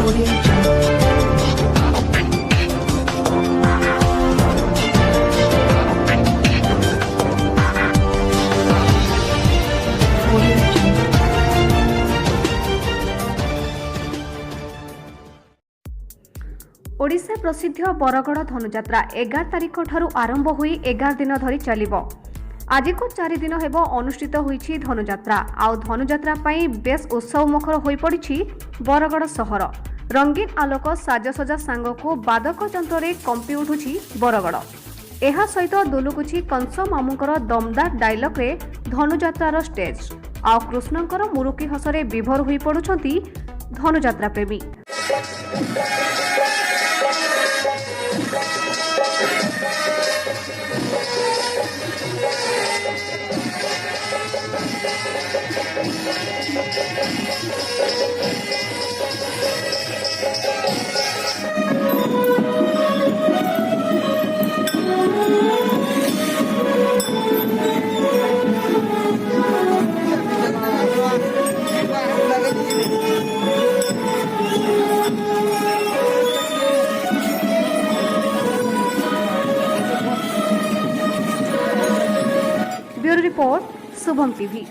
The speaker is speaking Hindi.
ओडिशा प्रसिद्ध बरगड़ धनुजात्रा 11 तारिख ठारू आरंभ हुई 11 दिन धरी चलिबो। आज को 4 दिन हेबो अनुष्ठित होईछि धनुजात्रा। आउ धनुजात्रा पई बेस उत्सव मुखर होई पड़िछि बरगड़ सहर। रंगीन आलोक साजसजा सांग को बादक जंत्र कंपी उठुछि बरगड़। एहा सहित दुलुकुछि कंस मामुकर दमदार डायलॉग रे धनुजात्रार स्टेज। आउ कृष्णंकर मुरुकी हसरे विभोर होई पडुछंती धनुजात्रा प्रेमी। Bureau report Shubham TV.